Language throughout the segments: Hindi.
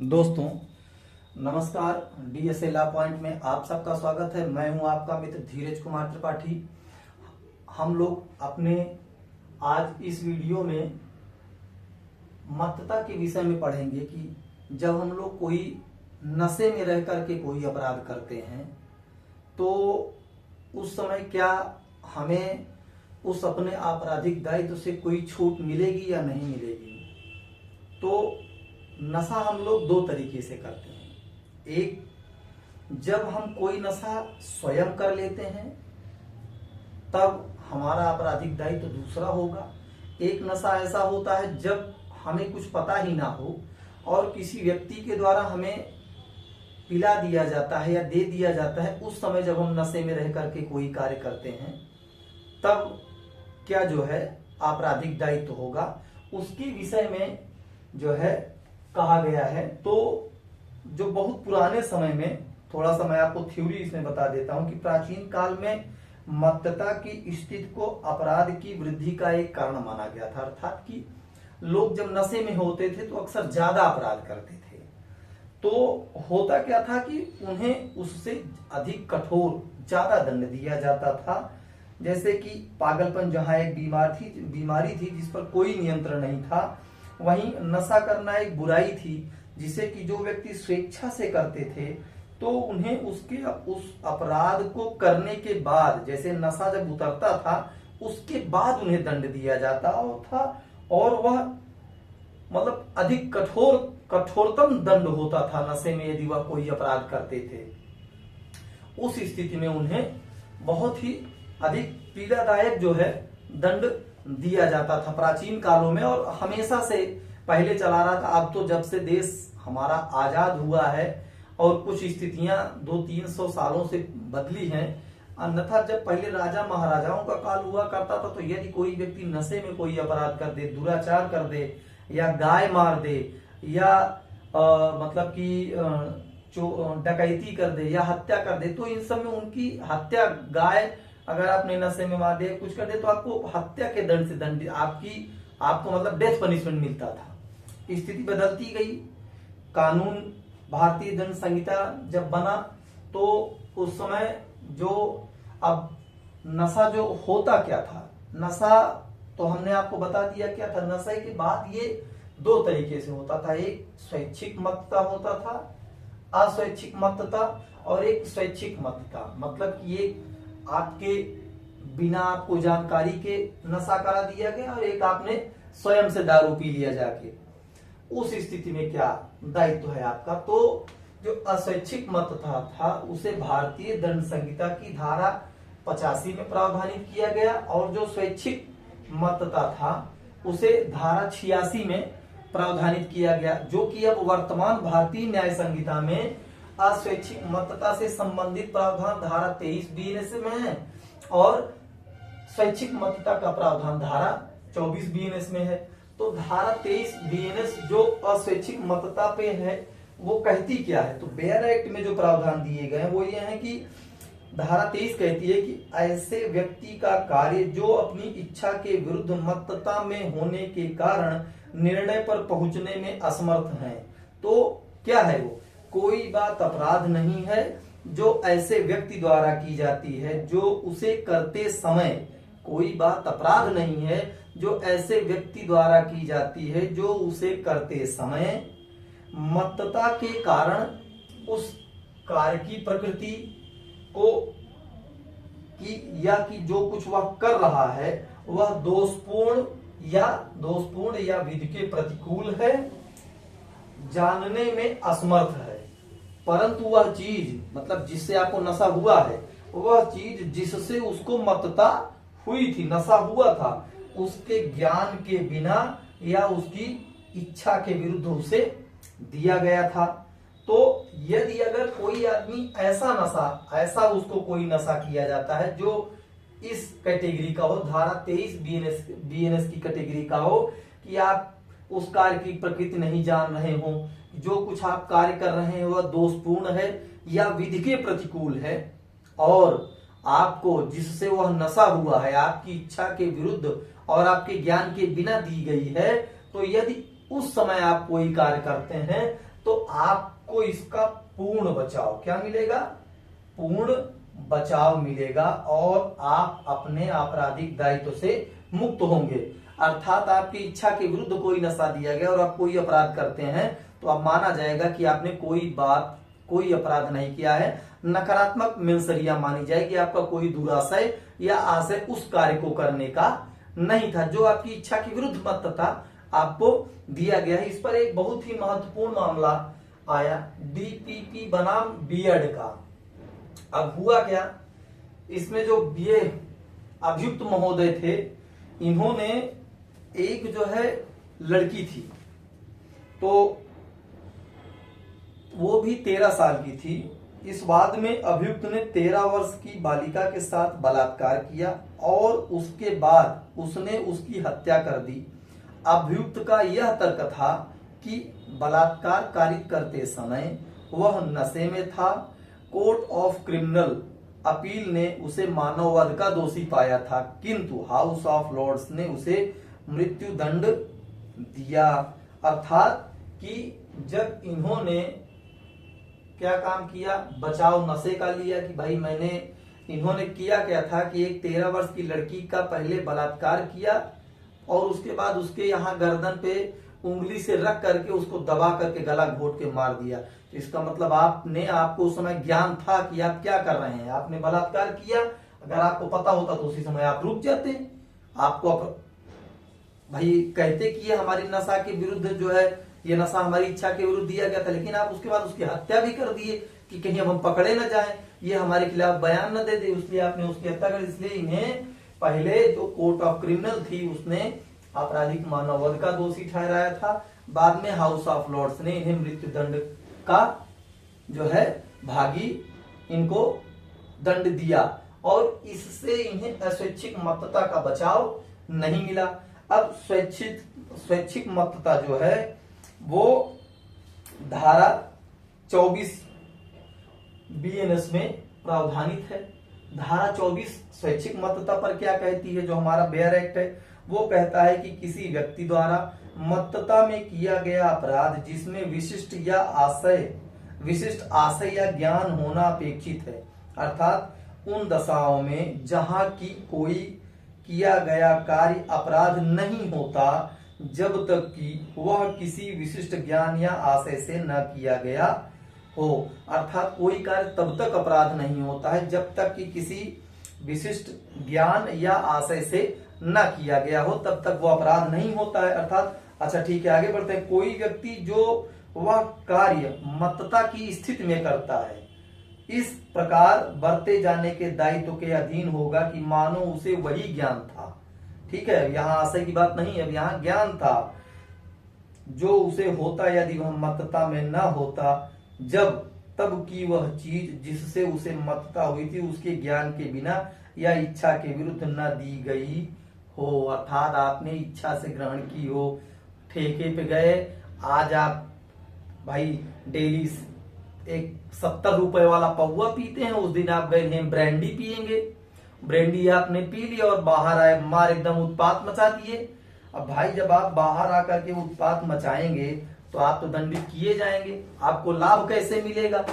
दोस्तों नमस्कार। डीएसए लॉ पॉइंट में आप सबका स्वागत है। मैं हूं आपका मित्र धीरज कुमार त्रिपाठी। हम लोग अपने आज इस वीडियो में मत्तता के विषय में पढ़ेंगे कि जब हम लोग कोई नशे में रह करके कोई अपराध करते हैं तो उस समय क्या हमें उस अपने आपराधिक दायित्व से कोई छूट मिलेगी या नहीं मिलेगी। तो नशा हम लोग दो तरीके से करते हैं। एक, जब हम कोई नशा स्वयं कर लेते हैं तब हमारा आपराधिक दायित्व दूसरा होगा। एक नशा ऐसा होता है जब हमें कुछ पता ही ना हो और किसी व्यक्ति के द्वारा हमें पिला दिया जाता है या दे दिया जाता है। उस समय जब हम नशे में रह करके कोई कार्य करते हैं तब क्या जो है आपराधिक दायित्व होगा, उसके विषय में जो है कहा गया है। तो जो बहुत पुराने समय में, थोड़ा सा मैं आपको थ्योरी इसमें बता देता हूं कि प्राचीन काल में मत्तता की स्थिति को अपराध की वृद्धि का एक कारण माना गया था। अर्थात कि लोग जब नशे में होते थे तो अक्सर ज्यादा अपराध करते थे। तो होता क्या था कि उन्हें उससे अधिक कठोर ज्यादा दंड दिया जाता था। जैसे कि पागलपन जहां एक बीमारी थी जिस पर कोई नियंत्रण नहीं था, वहीं नशा करना एक बुराई थी जिसे कि जो व्यक्ति स्वेच्छा से करते थे तो उन्हें उस अपराध को करने के बाद, जैसे नशा जब उतरता था उसके बाद उन्हें दंड दिया जाता था और वह मतलब अधिक कठोरतम दंड होता था नशे में यदि वह कोई अपराध करते थे। उस स्थिति में उन्हें बहुत ही अधिक पीड़ादायक जो है दंड दिया जाता था प्राचीन कालों में, और हमेशा से पहले चला रहा था। अब तो जब से देश हमारा आजाद हुआ है और कुछ स्थितियां 200-300 सालों से बदली हैं, अन्यथा जब पहले राजा महाराजाओं का काल हुआ करता था तो यदि कोई व्यक्ति नशे में कोई अपराध कर दे, दुराचार कर दे या गाय मार दे या मतलब कि डकैती कर दे या हत्या कर दे, तो इन सब में उनकी हत्या, गाय अगर आपने नशे में मार दिया कुछ कर दे तो आपको हत्या के दंड से दंड आपको मतलब डेथ पनिशमेंट मिलता था। स्थिति बदलती गई। कानून भारतीय दंड संहिता जब बना तो उस समय जो अब नशा जो होता क्या था, नशा तो हमने आपको बता दिया क्या था। नशे के बाद ये दो तरीके से होता था। एक स्वैच्छिक मत्तता होता था, अस्वैच्छिक मत्तता, और एक स्वैच्छिक मत्तता, मतलब कि ये आपके बिना आपको जानकारी के नशा करा दिया गया और एक आपने स्वयं से दारू पी लिया जाके। उस स्थिति में क्या दायित्व है आपका। तो जो अस्वैच्छिक मत्तता था उसे भारतीय दंड संहिता की धारा 85 में प्रावधानित किया गया और जो स्वैच्छिक मत्तता था उसे धारा 86 में प्रावधानित किया गया, जो कि अब वर्तमान भारतीय न्याय संहिता में अस्वैच्छिक मत्तता से संबंधित प्रावधान धारा 23 बीएनएस में है और स्वैच्छिक मत्तता का प्रावधान धारा 24 बीएनएस में है। तो धारा 23 बीएनएस जो अस्वैच्छिक मत्तता पे है वो कहती क्या है। तो बेयर एक्ट में जो प्रावधान दिए गए हैं वो ये है कि धारा 23 कहती है कि ऐसे व्यक्ति का कार्य जो अपनी इच्छा के विरुद्ध मत्तता में होने के कारण निर्णय पर पहुंचने में असमर्थ है। तो क्या है वो, कोई बात अपराध नहीं है जो ऐसे व्यक्ति द्वारा की जाती है, जो उसे करते समय, कोई बात अपराध नहीं है जो ऐसे व्यक्ति द्वारा की जाती है जो उसे करते समय मत्तता के कारण उस कार्य की प्रकृति को या कि जो कुछ वह कर रहा है वह दोषपूर्ण या विधि के प्रतिकूल है, जानने में असमर्थ है, परंतु वह चीज, मतलब जिससे आपको नशा हुआ है, वह चीज जिससे उसको मत्तता हुई थी, नशा हुआ था, उसके ज्ञान के बिना या उसकी इच्छा के विरुद्ध उसे दिया गया था। तो यदि अगर कोई आदमी ऐसा उसको कोई नशा किया जाता है जो इस कैटेगरी का हो, धारा 23 बीएनएस की कैटेगरी का हो, कि आप उस कार्य की प्रकृति नहीं जान रहे हो, जो कुछ आप कार्य कर रहे हैं वह दोषपूर्ण है या विधि के प्रतिकूल है, और आपको जिससे वह नशा हुआ है आपकी इच्छा के विरुद्ध और आपके ज्ञान के बिना दी गई है, तो यदि उस समय आप कोई कार्य करते हैं तो आपको इसका पूर्ण बचाव क्या मिलेगा, पूर्ण बचाव मिलेगा और आप अपने आपराधिक दायित्व से मुक्त होंगे। अर्थात आपकी इच्छा के विरुद्ध कोई नशा दिया गया और आप कोई अपराध करते हैं तो अब माना जाएगा कि आपने कोई अपराध नहीं किया है। नकारात्मक मेंसरिया मानी जाएगी, आपका कोई दुराशय या आशय उस कार्य को करने का नहीं था जो आपकी इच्छा के विरुद्ध मत था, आपको दिया गया है। इस पर एक बहुत ही महत्वपूर्ण मामला आया डीपीपी बनाम बीएड का। अब हुआ क्या, इसमें जो ये अभियुक्त महोदय थे, इन्होंने एक जो है लड़की थी, तो वो भी 13 साल की थी। इस वाद में अभियुक्त ने 13 वर्ष की बालिका के साथ बलात्कार किया और उसके बाद उसने उसकी हत्या कर दी। अभियुक्त का यह तर्क था कि बलात्कार कारित करते समय वह नशे में था। कोर्ट ऑफ क्रिमिनल अपील ने उसे मानववध का दोषी पाया था, किंतु हाउस ऑफ लॉर्ड्स ने उसे मृत्यु दंड दिया। अर्थात कि जब इन्होंने क्या काम किया, बचाव नशे का लिया कि भाई इन्होंने किया क्या था कि एक 13 वर्ष की लड़की का पहले बलात्कार किया और उसके बाद उसके यहाँ गर्दन पे उंगली से रख करके उसको दबा करके गला घोट के मार दिया। तो इसका मतलब आपको उस समय ज्ञान था कि आप क्या कर रहे हैं, आपने बलात्कार किया। अगर आपको पता होता तो उसी समय आप रुक जाते। आपको भाई कहते कि ये हमारी नशा के विरुद्ध जो है, ये नशा हमारी इच्छा के विरुद्ध दिया गया था, लेकिन आप उसके बाद उसकी हत्या भी कर दिए कि कहीं अब हम पकड़े न जाएं, ये हमारे खिलाफ बयान न दे दे, इसलिए आपने उसकी हत्या कर। इसलिए इन्हें पहले जो कोर्ट ऑफ क्रिमिनल थी उसने आपराधिक मानववध का दोषी ठहराया था, बाद में हाउस ऑफ लॉर्ड्स ने इन्हें मृत्यु दंड का जो है भागी इनको दंड दिया और इससे इन्हें अस्वैच्छिक मत्तता का बचाव नहीं मिला। अब स्वैच्छिक मत्तता जो है वो धारा 24 बीएनएस में प्रावधानित है। धारा 24 स्वैच्छिक मत्तता पर क्या कहती है, जो हमारा बेयर एक्ट है वो कहता है कि किसी व्यक्ति द्वारा मत्तता में किया गया अपराध जिसमें विशिष्ट आशय या ज्ञान होना अपेक्षित है, अर्थात उन दशाओं में जहां की कोई किया गया कार्य अपराध नहीं होता जब तक कि वह किसी विशिष्ट ज्ञान या आशय से न किया गया हो। अर्थात कोई कार्य तब तक अपराध नहीं होता है जब तक कि किसी विशिष्ट ज्ञान या आशय से न किया गया हो, तब तक वो अपराध नहीं होता है। अर्थात अच्छा ठीक है, आगे बढ़ते हैं। कोई व्यक्ति जो वह कार्य मत्तता की स्थिति में करता है इस प्रकार बरते जाने के दायित्व के अधीन होगा कि मानो उसे वही ज्ञान था। ठीक है, यहाँ आशय की बात नहीं है, अब यहाँ ज्ञान था जो उसे होता यदि वह मत्तता में न होता तब की वह चीज जिससे उसे मत्तता हुई थी उसके ज्ञान के बिना या इच्छा के विरुद्ध न दी गई हो। अर्थात आपने इच्छा से ग्रहण की हो, ठेके पे गए, आज आप भाई डेली एक 70 रुपए वाला पौवा पीते हैं, उस दिन आप गए हैं ब्रांडी पियेंगे, ब्रांडी आपने पी लिया और बाहर आए मार एकदम उत्पात मचा दिए। अब भाई जब आप बाहर आकर के उत्पात मचाएंगे तो आप तो दंडित किए जाएंगे, आपको लाभ कैसे मिलेगा?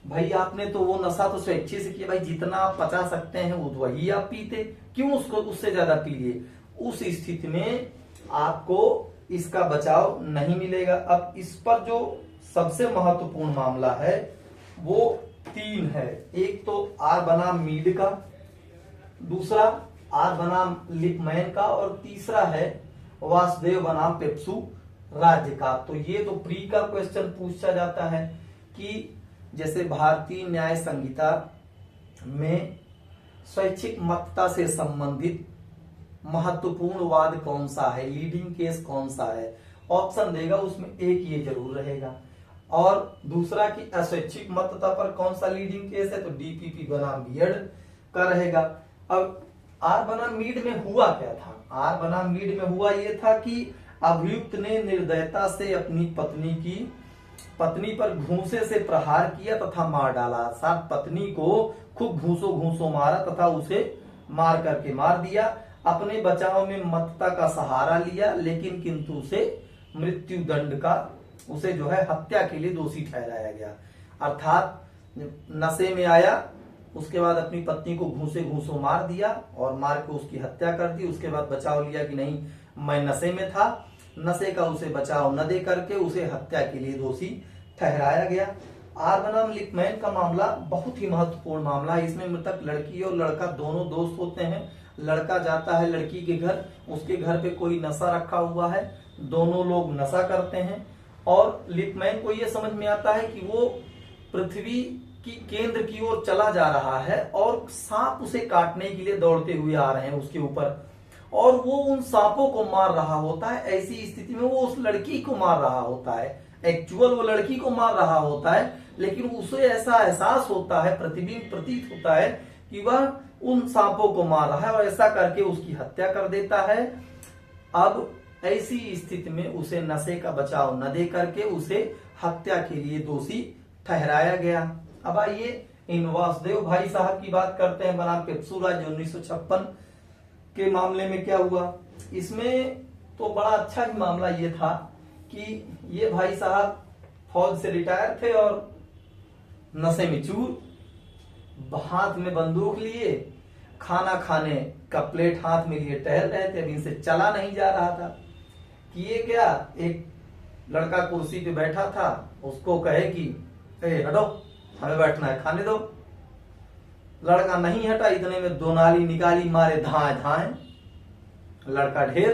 भाई आपने तो वो नशा तो स्वेच्छा से किया, भाई जितना आप पचा सकते हैं वो वही आप पीते, क्यों उससे ज्यादा पी लिए? उस स्थिति में आपको इसका बचाव नहीं मिलेगा। अब इस पर जो सबसे महत्वपूर्ण मामला है वो 3 है। एक तो आर बनाम मीड का, दूसरा आर बनाम लिपमैन का और तीसरा है वासुदेव बनाम पेप्सू राज्य का। तो ये तो प्री का क्वेश्चन पूछा जाता है कि जैसे भारतीय न्याय संहिता में स्वैच्छिक मत्तता से संबंधित महत्वपूर्ण वाद कौन सा है, लीडिंग केस कौन सा है, ऑप्शन देगा उसमें एक ये जरूर रहेगा। और दूसरा कि अस्वैच्छिक मत्तता पर कौन सा लीडिंग केस है, तो डीपीपी बनाम बीएड का रहेगा। अब आर बनाम मीड में हुआ क्या था? आर बनाम मीड में हुआ ये था कि अभियुक्त ने निर्दयता से अपनी पत्नी पर घूंसे से प्रहार किया तथा मार डाला। साथ पत्नी को खूब घूंसों मारा तथा उसे मार करके मार दिया। अपने बचाव में मत्तता का सहारा लिया लेकिन किंतु उसे मृत्यु दंड का उसे जो है हत्या के लिए दोषी ठहराया गया। अर्थात नशे में आया, उसके बाद अपनी पत्नी को घूंसों मार दिया और मार के उसकी हत्या कर दी। उसके बाद बचाव लिया कि नहीं मैं नशे में था, नशे का उसे बचाव न दे करके उसे हत्या के लिए दोषी ठहराया गया। आर बनाम लिपमैन का मामला बहुत ही महत्वपूर्ण मामला है। इसमें मृतक लड़की और लड़का दोनों दोस्त होते हैं। लड़का जाता है लड़की के घर, उसके घर पे कोई नशा रखा हुआ है, दोनों लोग नशा करते हैं और लिपमैन को यह समझ में आता है कि वो पृथ्वी की केंद्र की ओर चला जा रहा है और सांप उसे काटने के लिए दौड़ते हुए आ रहे हैं उसके ऊपर, और वो उन सांपों को मार रहा होता है। ऐसी स्थिति में वो उस लड़की को मार रहा होता है, एक्चुअल वो लड़की को मार रहा होता है, लेकिन उसे ऐसा एहसास होता है, प्रतिबिंब प्रतीत होता है कि वह उन सांपों को मार रहा है और ऐसा करके उसकी हत्या कर देता है। अब ऐसी स्थिति में उसे नशे का बचाव न दे करके उसे हत्या के लिए दोषी ठहराया गया। अब आइए इन वासुदेव भाई साहब की बात करते हैं बनाम पेप्सू-राज 1956 के मामले में क्या हुआ। इसमें तो बड़ा अच्छा ही मामला ये था कि ये भाई साहब फौज से रिटायर थे और नशे में चूर, हाथ में बंदूक लिए, खाना खाने का प्लेट हाथ में लिए टहल रहे थे। अब इनसे चला नहीं जा रहा था कि ये क्या, एक लड़का कुर्सी पे बैठा था, उसको कहे कि हटो हमें बैठना है, खाने दो। लड़का नहीं हटा, इतने में दो नाली निकाली, मारे धाए धाए, लड़का ढेर।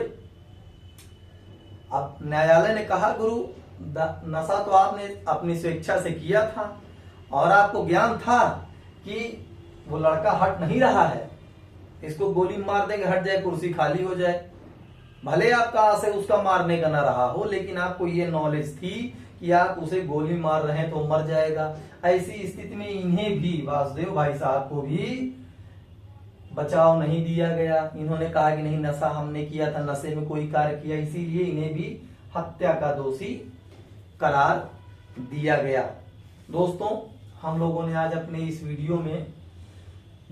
अब न्यायालय ने कहा गुरु नशा तो आपने अपनी स्वेच्छा से किया था और आपको ज्ञान था कि वो लड़का हट नहीं रहा है, इसको गोली मार देंगे हट जाए, कुर्सी खाली हो जाए। भले आपका आशय उसका मारने का न रहा हो, लेकिन आपको ये नॉलेज थी कि आप उसे गोली मार रहे हैं तो मर जाएगा। ऐसी स्थिति में इन्हें भी, वासुदेव भाई साहब को भी बचाव नहीं दिया गया। इन्होंने कहा कि नहीं नशा हमने किया था, नशे में कोई कार्य किया, इसीलिए इन्हें भी हत्या का दोषी करार दिया गया। दोस्तों, हम लोगों ने आज अपने इस वीडियो में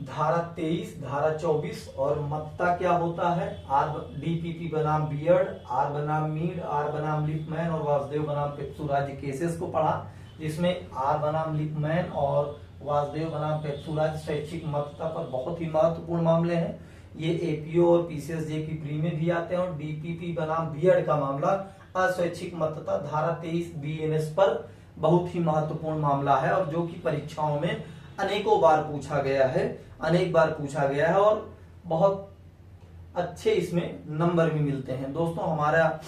धारा 23, धारा 24 और मत्ता क्या होता है, आर डीपीपी बनाम बियर्ड, आर बनाम मीड, आर बनाम लिपमैन और वासुदेव बनाम पेप्सू-राज केसेस को पढ़ा, जिसमें आर बनाम लिपमैन और वासुदेव बनाम पेप्सू-राज स्वैच्छिक मत्ता पर बहुत ही महत्वपूर्ण मामले हैं। ये एपीओ और पीसीएसजे की प्री में भी आते हैं। और डीपीपी बनाम बियर्ड का मामला अस्वैच्छिक मत्ता धारा 23 बीएनएस पर बहुत ही महत्वपूर्ण मामला है और जो कि परीक्षाओं में अनेकों बार पूछा गया है, अनेक बार पूछा गया है और बहुत अच्छे इसमें नंबर भी मिलते हैं। दोस्तों, हमारा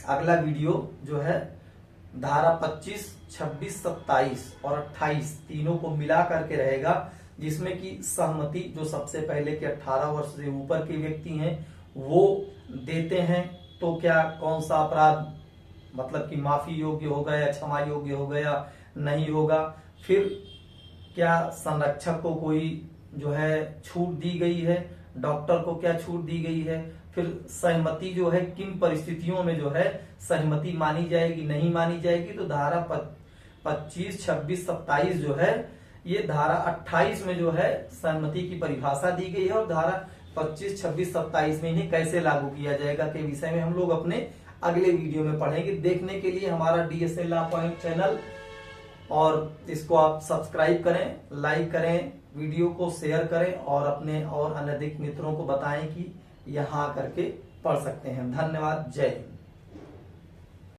अगला वीडियो जो है धारा 25, 26, 27 और 28 तीनों को मिला करके रहेगा, जिसमें कि सहमति जो सबसे पहले के 18 वर्ष से ऊपर के व्यक्ति हैं वो देते हैं, तो क्या कौन सा अपराध मतलब कि माफी योग्य होगा या क्षमा योग्य होगा या नहीं होगा। फिर क्या संरक्षक को कोई जो है छूट दी गई है, डॉक्टर को क्या छूट दी गई है, फिर सहमति जो है किन परिस्थितियों में जो है सहमति मानी जाएगी, नहीं मानी जाएगी। तो धारा 25, 26, 27 जो है ये धारा 28 में जो है सहमति की परिभाषा दी गई है और धारा 25, 26, 27 में इन्हें कैसे लागू किया जाएगा के विषय में हम लोग अपने अगले वीडियो में पढ़ेंगे। देखने के लिए हमारा DSL लॉ पॉइंट चैनल और इसको आप सब्सक्राइब करें, लाइक करें, वीडियो को शेयर करें और अपने और अनधिक मित्रों को बताएं कि यहाँ करके पढ़ सकते हैं। धन्यवाद। जय हिंद।